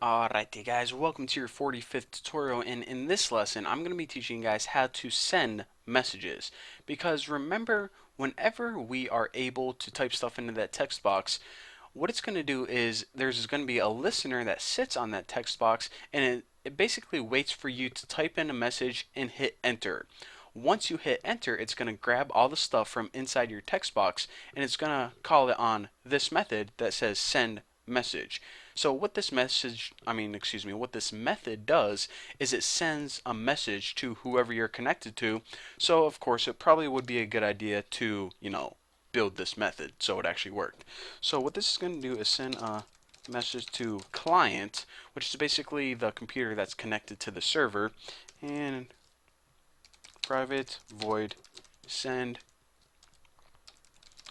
Alrighty guys, welcome to your 45th tutorial, and in this lesson I'm going to be teaching you guys how to send messages. Because remember, whenever we are able to type stuff into that text box, what it's going to do is there's going to be a listener that sits on that text box, and it basically waits for you to type in a message and hit enter. Once you hit enter, it's going to grab all the stuff from inside your text box, and it's going to call it on this method that says send message. So what this what this method does is it sends a message to whoever you're connected to. So of course it probably would be a good idea to, build this method so it actually worked. So what this is going to do is send a message to client, which is basically the computer that's connected to the server, and private void send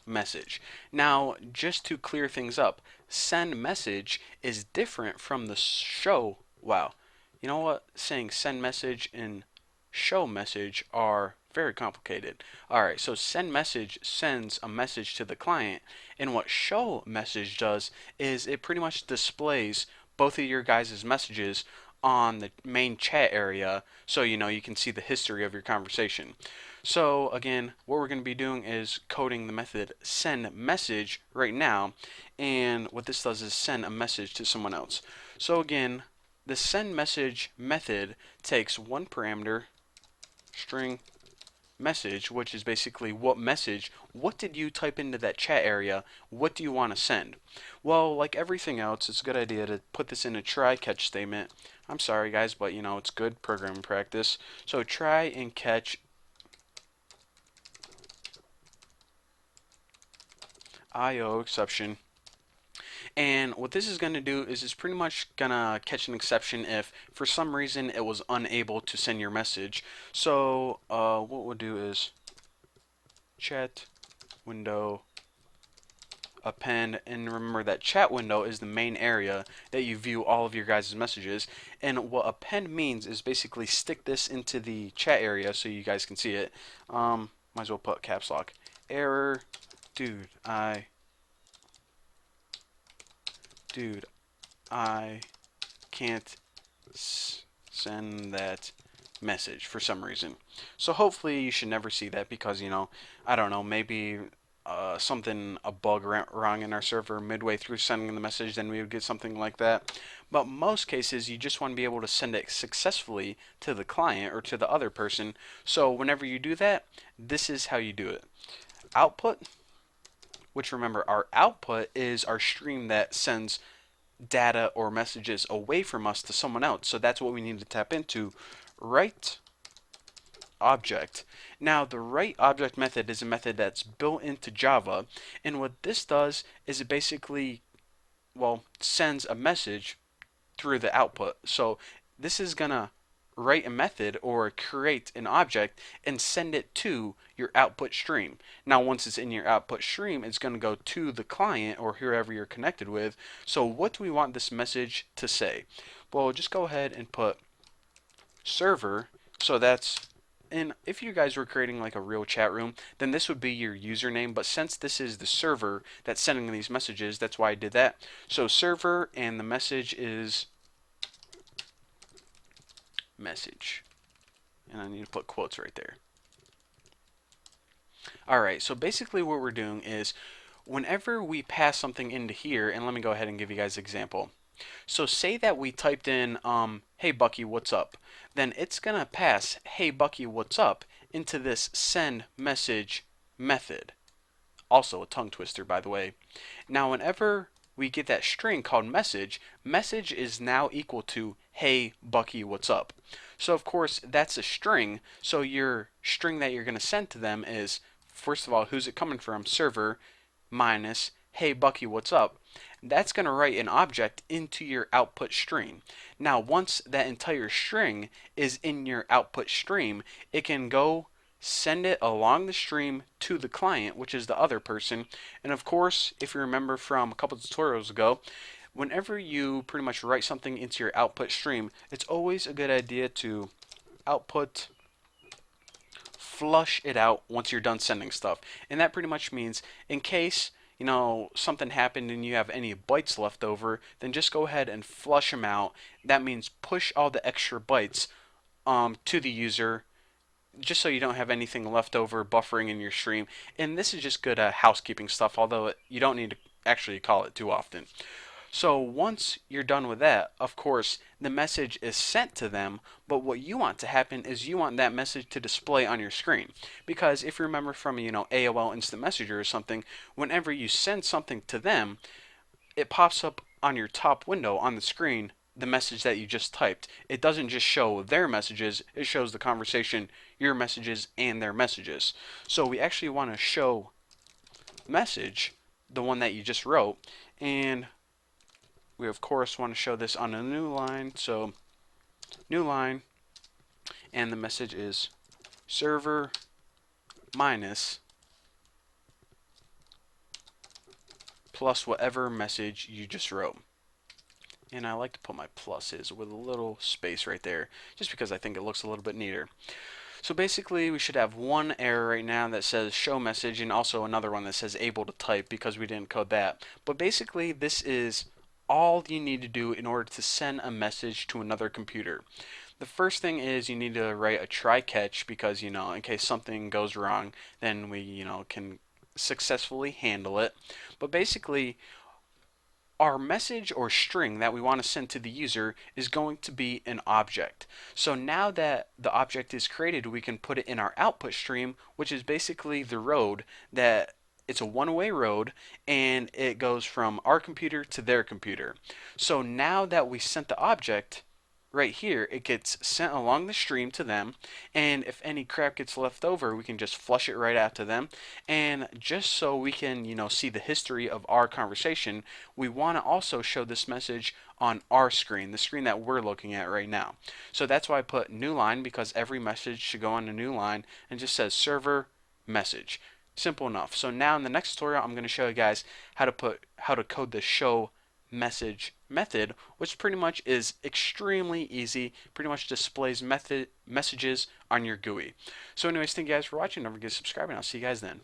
message. Now, just to clear things up, send message is different from the show. Wow. You know what? Saying send message and show message are very complicated. Alright, so send message sends a message to the client, and what show message does is it pretty much displays both of your guys' messages on the main chat area so you can see the history of your conversation. So again, what we're going to be doing is coding the method send message right now, and what this does is send a message to someone else. So again, the send message method takes one parameter, string message, which is basically what did you type into that chat area, what do you want to send. Well, like everything else, it's a good idea to put this in a try catch statement. I'm sorry guys, but it's good programming practice. So try and catch IO exception. And what this is going to do is it's pretty much going to catch an exception if for some reason it was unable to send your message. So what we'll do is chat window append, and remember that chat window is the main area that you view all of your guys' messages, and what append means is basically stick this into the chat area so you guys can see it. Might as well put caps lock. Error, dude, I can't send that message for some reason. So hopefully you should never see that because, I don't know, maybe a bug wrong in our server midway through sending the message, then we would get something like that. But most cases, you just want to be able to send it successfully to the client or to the other person. So whenever you do that, this is how you do it. Output, which remember, our output is our stream that sends data or messages away from us to someone else. So that's what we need to tap into. Write object. Now the write object method is a method that's built into Java, and what this does is it basically, sends a message through the output. So this is gonna write a method or create an object and send it to your output stream. Now once it's in your output stream, it's going to go to the client or whoever you're connected with. So what do we want this message to say? Well, just go ahead and put server. So that's, and if you guys were creating like a real chat room, then this would be your username, but since this is the server that's sending these messages, that's why I did that. So server, and the message is message, and I need to put quotes right there. Alright, so basically what we're doing is whenever we pass something into here, and let me go ahead and give you guys an example. So say that we typed in, hey Bucky, what's up? Then it's going to pass, hey Bucky, what's up, into this send message method. Also a tongue twister, by the way. Now whenever we get that string called message, message is now equal to hey Bucky, what's up? So of course that's a string, so your string that you're going to send to them is, first of all, who's it coming from? Server minus hey Bucky, what's up? That's going to write an object into your output stream. Now once that entire string is in your output stream, it can go send it along the stream to the client, which is the other person. And of course, if you remember from a couple tutorials ago, whenever you pretty much write something into your output stream, it's always a good idea to output flush it out once you're done sending stuff. And that pretty much means in case something happened and you have any bytes left over, then just go ahead and flush them out. That means push all the extra bytes to the user, just so you don't have anything left over buffering in your stream. And this is just good housekeeping stuff, although you don't need to actually call it too often. So once you're done with that, of course, the message is sent to them, but what you want to happen is you want that message to display on your screen. Because if you remember from, AOL Instant Messenger or something, whenever you send something to them, it pops up on your top window on the screen the message that you just typed. It doesn't just show their messages, it shows the conversation, your messages, and their messages. So we actually want to show message, the one that you just wrote, and we of course want to show this on a new line. So new line, and the message is server minus plus whatever message you just wrote. And I like to put my pluses with a little space right there, just because I think it looks a little bit neater. So basically we should have one error right now that says show message, and also another one that says able to type because we didn't code that. But basically this is all you need to do in order to send a message to another computer. The first thing is you need to write a try catch, because in case something goes wrong, then we can successfully handle it. But basically our message or string that we want to send to the user is going to be an object. So now that the object is created, we can put it in our output stream, which is basically the road that it's a one-way road, and it goes from our computer to their computer. So now that we sent the object, right here, it gets sent along the stream to them, and if any crap gets left over, we can just flush it right out to them. And just so we can see the history of our conversation, we want to also show this message on our screen, the screen that we're looking at right now. So that's why I put new line, because every message should go on a new line, and just says server message. Simple enough. So now in the next tutorial, I'm going to show you guys how to code the show message method, which pretty much is extremely easy. Pretty much displays messages on your GUI. So anyways, thank you guys for watching. Don't forget to subscribe, and I'll see you guys then.